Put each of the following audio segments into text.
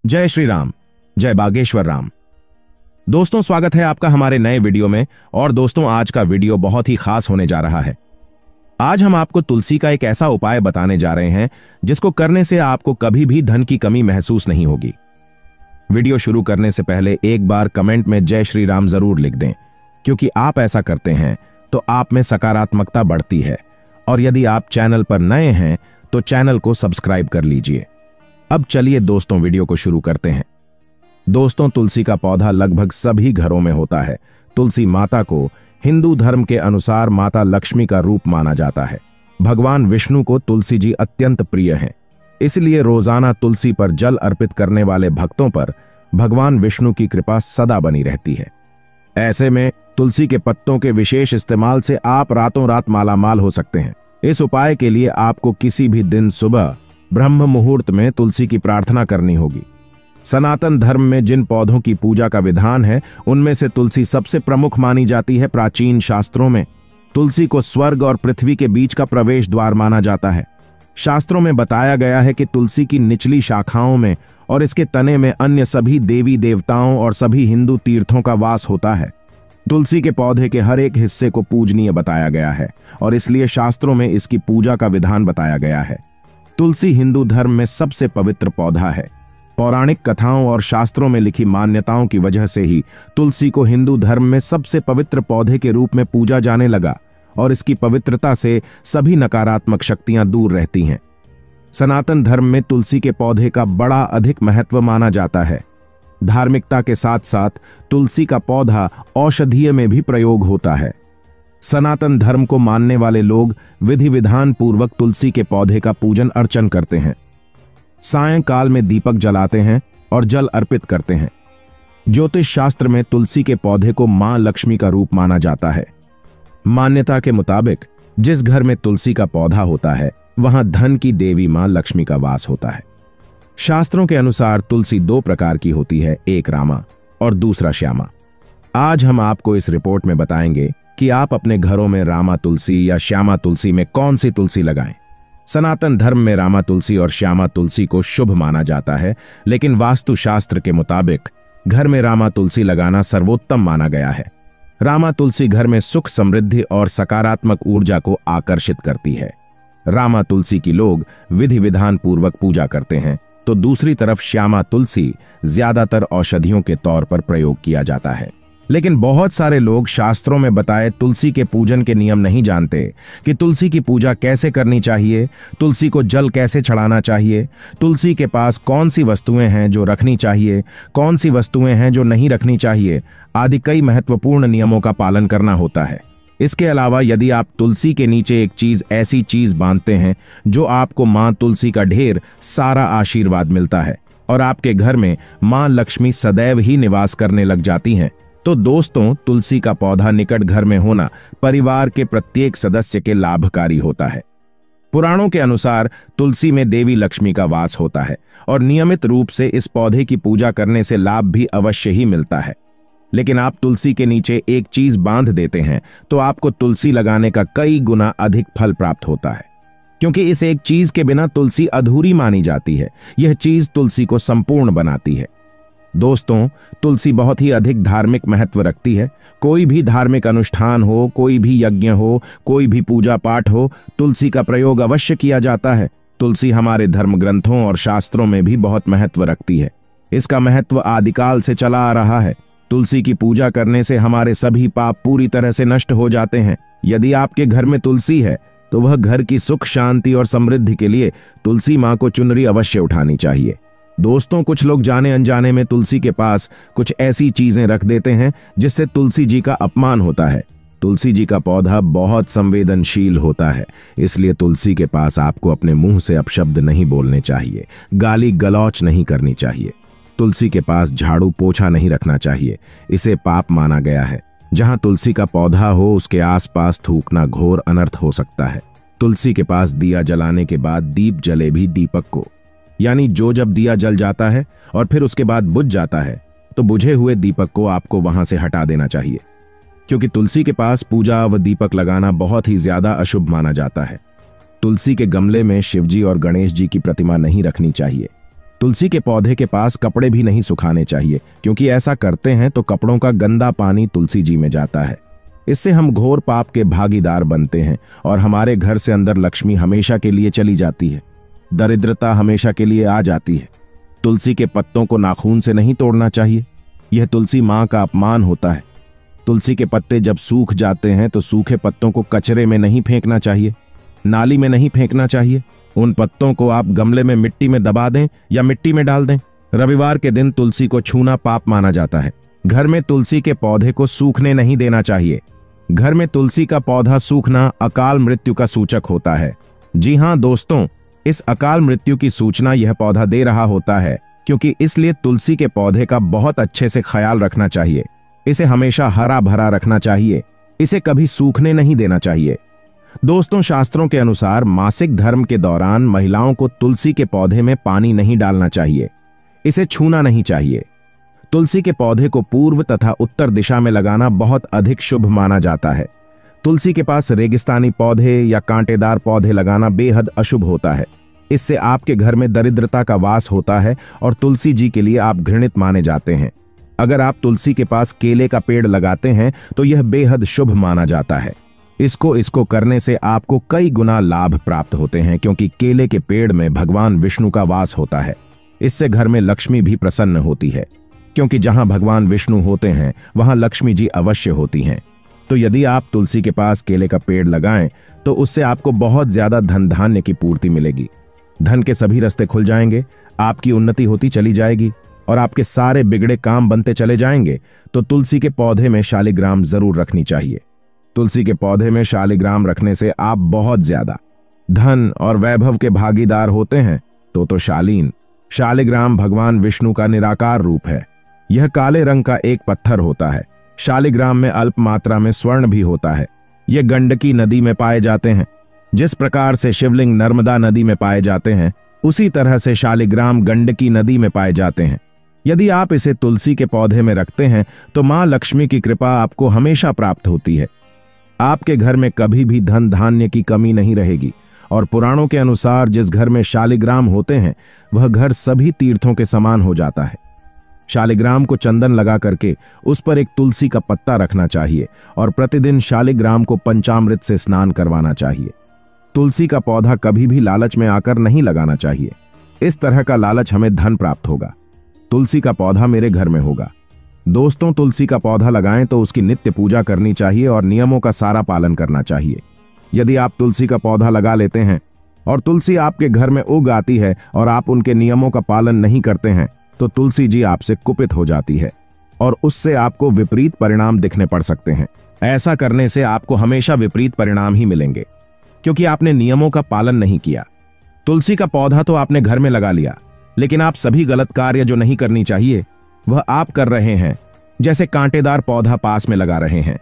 जय श्री राम, जय बागेश्वर राम। दोस्तों, स्वागत है आपका हमारे नए वीडियो में। और दोस्तों, आज का वीडियो बहुत ही खास होने जा रहा है। आज हम आपको तुलसी का एक ऐसा उपाय बताने जा रहे हैं जिसको करने से आपको कभी भी धन की कमी महसूस नहीं होगी। वीडियो शुरू करने से पहले एक बार कमेंट में जय श्री राम जरूर लिख दें, क्योंकि आप ऐसा करते हैं तो आप में सकारात्मकता बढ़ती है। और यदि आप चैनल पर नए हैं तो चैनल को सब्सक्राइब कर लीजिए। अब चलिए दोस्तों, वीडियो को शुरू करते हैं। दोस्तों, तुलसी का पौधा लगभग सभी घरों में होता है। तुलसी माता को हिंदू धर्म के अनुसार माता लक्ष्मी का रूप माना जाता है। भगवान विष्णु को तुलसी जी अत्यंत प्रिय हैं, इसलिए रोजाना तुलसी पर जल अर्पित करने वाले भक्तों पर भगवान विष्णु की कृपा सदा बनी रहती है। ऐसे में तुलसी के पत्तों के विशेष इस्तेमाल से आप रातों रात मालामाल हो सकते हैं। इस उपाय के लिए आपको किसी भी दिन सुबह ब्रह्म मुहूर्त में तुलसी की प्रार्थना करनी होगी। सनातन धर्म में जिन पौधों की पूजा का विधान है, उनमें से तुलसी सबसे प्रमुख मानी जाती है। प्राचीन शास्त्रों में तुलसी को स्वर्ग और पृथ्वी के बीच का प्रवेश द्वार माना जाता है। शास्त्रों में बताया गया है कि तुलसी की निचली शाखाओं में और इसके तने में अन्य सभी देवी देवताओं और सभी हिंदू तीर्थों का वास होता है। तुलसी के पौधे के हर एक हिस्से को पूजनीय बताया गया है और इसलिए शास्त्रों में इसकी पूजा का विधान बताया गया है। तुलसी हिंदू धर्म में सबसे पवित्र पौधा है। पौराणिक कथाओं और शास्त्रों में लिखी मान्यताओं की वजह से ही तुलसी को हिंदू धर्म में सबसे पवित्र पौधे के रूप में पूजा जाने लगा और इसकी पवित्रता से सभी नकारात्मक शक्तियां दूर रहती हैं। सनातन धर्म में तुलसी के पौधे का बड़ा अधिक महत्व माना जाता है। धार्मिकता के साथ साथ तुलसी का पौधा औषधीय में भी प्रयोग होता है। सनातन धर्म को मानने वाले लोग विधि विधान पूर्वक तुलसी के पौधे का पूजन अर्चन करते हैं। सायंकाल में दीपक जलाते हैं और जल अर्पित करते हैं। ज्योतिष शास्त्र में तुलसी के पौधे को मां लक्ष्मी का रूप माना जाता है। मान्यता के मुताबिक जिस घर में तुलसी का पौधा होता है, वहां धन की देवी मां लक्ष्मी का वास होता है। शास्त्रों के अनुसार तुलसी दो प्रकार की होती है, एक रामा और दूसरा श्यामा। आज हम आपको इस रिपोर्ट में बताएंगे कि आप अपने घरों में रामा तुलसी या श्यामा तुलसी में कौन सी तुलसी लगाएं। सनातन धर्म में रामा तुलसी और श्यामा तुलसी को शुभ माना जाता है, लेकिन वास्तु शास्त्र के मुताबिक घर में रामा तुलसी लगाना सर्वोत्तम माना गया है। रामा तुलसी घर में सुख, समृद्धि और सकारात्मक ऊर्जा को आकर्षित करती है। रामा तुलसी की लोग विधि विधान पूर्वक पूजा करते हैं, तो दूसरी तरफ श्यामा तुलसी ज्यादातर औषधियों के तौर पर प्रयोग किया जाता है। लेकिन बहुत सारे लोग शास्त्रों में बताए तुलसी के पूजन के नियम नहीं जानते कि तुलसी की पूजा कैसे करनी चाहिए, तुलसी को जल कैसे चढ़ाना चाहिए, तुलसी के पास कौन सी वस्तुएं हैं जो रखनी चाहिए, कौन सी वस्तुएं हैं जो नहीं रखनी चाहिए, आदि कई महत्वपूर्ण नियमों का पालन करना होता है। इसके अलावा यदि आप तुलसी के नीचे एक ऐसी चीज बांधते हैं जो आपको मां तुलसी का ढेर सारा आशीर्वाद मिलता है और आपके घर में मां लक्ष्मी सदैव ही निवास करने लग जाती हैं, तो दोस्तों, तुलसी का पौधा निकट घर में होना परिवार के प्रत्येक सदस्य के लाभकारी होता है। पुराणों के अनुसार तुलसी में देवी लक्ष्मी का वास होता है और नियमित रूप से इस पौधे की पूजा करने से लाभ भी अवश्य ही मिलता है। लेकिन आप तुलसी के नीचे एक चीज बांध देते हैं तो आपको तुलसी लगाने का कई गुना अधिक फल प्राप्त होता है, क्योंकि इस एक चीज के बिना तुलसी अधूरी मानी जाती है। यह चीज तुलसी को संपूर्ण बनाती है। दोस्तों, तुलसी बहुत ही अधिक धार्मिक महत्व रखती है। कोई भी धार्मिक अनुष्ठान हो, कोई भी यज्ञ हो, कोई भी पूजा पाठ हो, तुलसी का प्रयोग अवश्य किया जाता है। तुलसी हमारे धर्म ग्रंथों और शास्त्रों में भी बहुत महत्व रखती है। इसका महत्व आदिकाल से चला आ रहा है। तुलसी की पूजा करने से हमारे सभी पाप पूरी तरह से नष्ट हो जाते हैं। यदि आपके घर में तुलसी है तो वह घर की सुख, शांति और समृद्धि के लिए तुलसी मां को चुनरी अवश्य उठानी चाहिए। दोस्तों, कुछ लोग जाने अनजाने में तुलसी के पास कुछ ऐसी चीजें रख देते हैं जिससे तुलसी जी का अपमान होता है। तुलसी जी का पौधा बहुत संवेदनशील होता है, इसलिए तुलसी के पास आपको अपने मुंह से अपशब्द नहीं बोलने चाहिए, गाली गलौच नहीं करनी चाहिए। तुलसी के पास झाड़ू पोछा नहीं रखना चाहिए, इसे पाप माना गया है। जहां तुलसी का पौधा हो उसके आसपास थूकना घोर अनर्थ हो सकता है। तुलसी के पास दिया जलाने के बाद दीप जले भी दीपक को, यानी जब दिया जल जाता है और फिर उसके बाद बुझ जाता है, तो बुझे हुए दीपक को आपको वहां से हटा देना चाहिए, क्योंकि तुलसी के पास पूजा व दीपक लगाना बहुत ही ज्यादा अशुभ माना जाता है। तुलसी के गमले में शिवजी और गणेश जी की प्रतिमा नहीं रखनी चाहिए। तुलसी के पौधे के पास कपड़े भी नहीं सुखाने चाहिए, क्योंकि ऐसा करते हैं तो कपड़ों का गंदा पानी तुलसी जी में जाता है। इससे हम घोर पाप के भागीदार बनते हैं और हमारे घर से अंदर लक्ष्मी हमेशा के लिए चली जाती है, दरिद्रता हमेशा के लिए आ जाती है। तुलसी के पत्तों को नाखून से नहीं तोड़ना चाहिए, यह तुलसी माँ का अपमान होता है। तुलसी के पत्ते जब सूख जाते हैं तो सूखे पत्तों को कचरे में नहीं फेंकना चाहिए, नाली में नहीं फेंकना चाहिए। उन पत्तों को आप गमले में मिट्टी में दबा दें या मिट्टी में डाल दें। रविवार के दिन तुलसी को छूना पाप माना जाता है। घर में तुलसी के पौधे को सूखने नहीं देना चाहिए। घर में तुलसी का पौधा सूखना अकाल मृत्यु का सूचक होता है। जी हां दोस्तों, इस अकाल मृत्यु की सूचना यह पौधा दे रहा होता है, क्योंकि इसलिए तुलसी के पौधे का बहुत अच्छे से ख्याल रखना चाहिए। इसे हमेशा हरा भरा रखना चाहिए, इसे कभी सूखने नहीं देना चाहिए। दोस्तों, शास्त्रों के अनुसार मासिक धर्म के दौरान महिलाओं को तुलसी के पौधे में पानी नहीं डालना चाहिए, इसे छूना नहीं चाहिए। तुलसी के पौधे को पूर्व तथा उत्तर दिशा में लगाना बहुत अधिक शुभ माना जाता है। तुलसी के पास रेगिस्तानी पौधे या कांटेदार पौधे लगाना बेहद अशुभ होता है। इससे आपके घर में दरिद्रता का वास होता है और तुलसी जी के लिए आप घृणित माने जाते हैं। अगर आप तुलसी के पास केले का पेड़ लगाते हैं तो यह बेहद शुभ माना जाता है। इसको करने से आपको कई गुना लाभ प्राप्त होते हैं, क्योंकि केले के पेड़ में भगवान विष्णु का वास होता है। इससे घर में लक्ष्मी भी प्रसन्न होती है, क्योंकि जहां भगवान विष्णु होते हैं वहां लक्ष्मी जी अवश्य होती हैं। तो यदि आप तुलसी के पास केले का पेड़ लगाएं तो उससे आपको बहुत ज्यादा धन धान्य की पूर्ति मिलेगी। धन के सभी रास्ते खुल जाएंगे, आपकी उन्नति होती चली जाएगी और आपके सारे बिगड़े काम बनते चले जाएंगे। तो तुलसी के पौधे में शालिग्राम जरूर रखनी चाहिए। तुलसी के पौधे में शालिग्राम रखने से आप बहुत ज्यादा धन और वैभव के भागीदार होते हैं। तो शालिग्राम भगवान विष्णु का निराकार रूप है। यह काले रंग का एक पत्थर होता है। शालिग्राम में अल्प मात्रा में स्वर्ण भी होता है। ये गंडकी नदी में पाए जाते हैं। जिस प्रकार से शिवलिंग नर्मदा नदी में पाए जाते हैं, उसी तरह से शालिग्राम गंडकी नदी में पाए जाते हैं। यदि आप इसे तुलसी के पौधे में रखते हैं तो मां लक्ष्मी की कृपा आपको हमेशा प्राप्त होती है। आपके घर में कभी भी धन धान्य की कमी नहीं रहेगी। और पुराणों के अनुसार जिस घर में शालिग्राम होते हैं वह घर सभी तीर्थों के समान हो जाता है। शालिग्राम को चंदन लगा करके उस पर एक तुलसी का पत्ता रखना चाहिए और प्रतिदिन शालिग्राम को पंचामृत से स्नान करवाना चाहिए। तुलसी का पौधा कभी भी लालच में आकर नहीं लगाना चाहिए। इस तरह का लालच हमें धन प्राप्त होगा। तुलसी का पौधा मेरे घर में होगा। दोस्तों, तुलसी का पौधा लगाएं तो उसकी नित्य पूजा करनी चाहिए और नियमों का सारा पालन करना चाहिए। यदि आप तुलसी का पौधा लगा लेते हैं और तुलसी आपके घर में उग आती है और आप उनके नियमों का पालन नहीं करते हैं तो तुलसी जी आपसे कुपित हो जाती है और उससे आपको विपरीत परिणाम दिखने पड़ सकते हैं। ऐसा करने से आपको हमेशा विपरीत परिणाम ही मिलेंगे, क्योंकि आपने नियमों का पालन नहीं किया। तुलसी का पौधा तो आपने घर में लगा लिया, लेकिन आप सभी गलत कार्य जो नहीं करनी चाहिए वह आप कर रहे हैं। जैसे कांटेदार पौधा पास में लगा रहे हैं,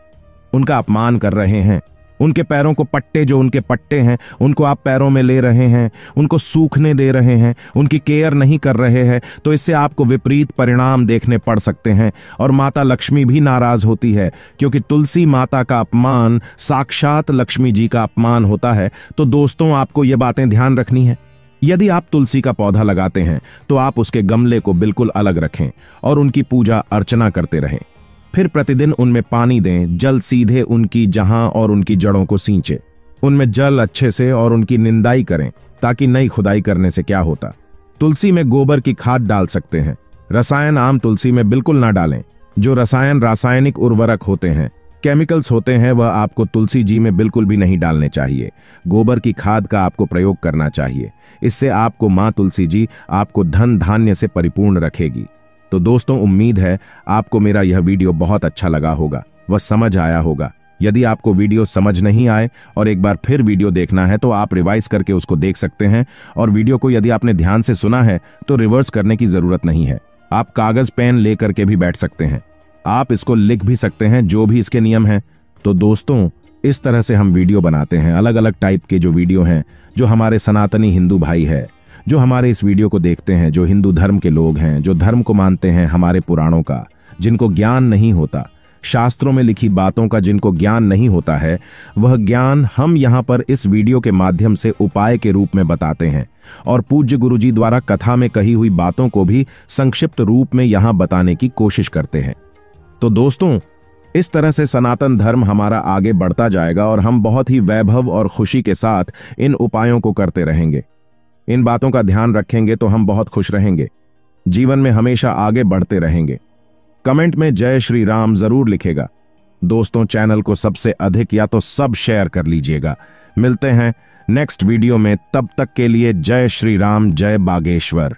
उनका अपमान कर रहे हैं, उनके पैरों को पट्टे जो उनके पट्टे हैं उनको आप पैरों में ले रहे हैं, उनको सूखने दे रहे हैं, उनकी केयर नहीं कर रहे हैं, तो इससे आपको विपरीत परिणाम देखने पड़ सकते हैं। और माता लक्ष्मी भी नाराज होती है, क्योंकि तुलसी माता का अपमान साक्षात लक्ष्मी जी का अपमान होता है। तो दोस्तों, आपको ये बातें ध्यान रखनी है। यदि आप तुलसी का पौधा लगाते हैं तो आप उसके गमले को बिल्कुल अलग रखें और उनकी पूजा अर्चना करते रहें। फिर प्रतिदिन उनमें पानी दें, जल सीधे उनकी जहां और उनकी जड़ों को सींचे। उनमें जल अच्छे से और उनकी निंदाई करें, ताकि नई खुदाई करने से क्या होता। तुलसी में गोबर की खाद डाल सकते हैं। रसायन आम तुलसी में बिल्कुल ना डालें। जो रसायन रासायनिक उर्वरक होते हैं, केमिकल्स होते हैं, वह आपको तुलसी जी में बिल्कुल भी नहीं डालने चाहिए। गोबर की खाद का आपको प्रयोग करना चाहिए। इससे आपको मां तुलसी जी आपको धन धान्य से परिपूर्ण रखेगी। तो दोस्तों, उम्मीद है आपको मेरा यह वीडियो बहुत अच्छा लगा होगा, वह समझ आया होगा। यदि आपको वीडियो समझ नहीं आए और एक बार फिर वीडियो देखना है तो आप रिवाइज करके उसको देख सकते हैं। और वीडियो को यदि आपने ध्यान से सुना है तो रिवर्स करने की जरूरत नहीं है। आप कागज पेन लेकर के भी बैठ सकते हैं, आप इसको लिख भी सकते हैं, जो भी इसके नियम हैं। तो दोस्तों, इस तरह से हम वीडियो बनाते हैं। अलग अलग टाइप के जो वीडियो हैं, जो हमारे सनातनी हिंदू भाई है, जो हमारे इस वीडियो को देखते हैं, जो हिंदू धर्म के लोग हैं, जो धर्म को मानते हैं हमारे पुराणों का, जिनको ज्ञान नहीं होता, शास्त्रों में लिखी बातों का जिनको ज्ञान नहीं होता है, वह ज्ञान हम यहाँ पर इस वीडियो के माध्यम से उपाय के रूप में बताते हैं और पूज्य गुरुजी द्वारा कथा में कही हुई बातों को भी संक्षिप्त रूप में यहाँ बताने की कोशिश करते हैं। तो दोस्तों, इस तरह से सनातन धर्म हमारा आगे बढ़ता जाएगा और हम बहुत ही वैभव और खुशी के साथ इन उपायों को करते रहेंगे। इन बातों का ध्यान रखेंगे तो हम बहुत खुश रहेंगे, जीवन में हमेशा आगे बढ़ते रहेंगे। कमेंट में जय श्री राम जरूर लिखेगा। दोस्तों, चैनल को सबसे अधिक या तो सब शेयर कर लीजिएगा। मिलते हैं नेक्स्ट वीडियो में, तब तक के लिए जय श्री राम, जय बागेश्वर।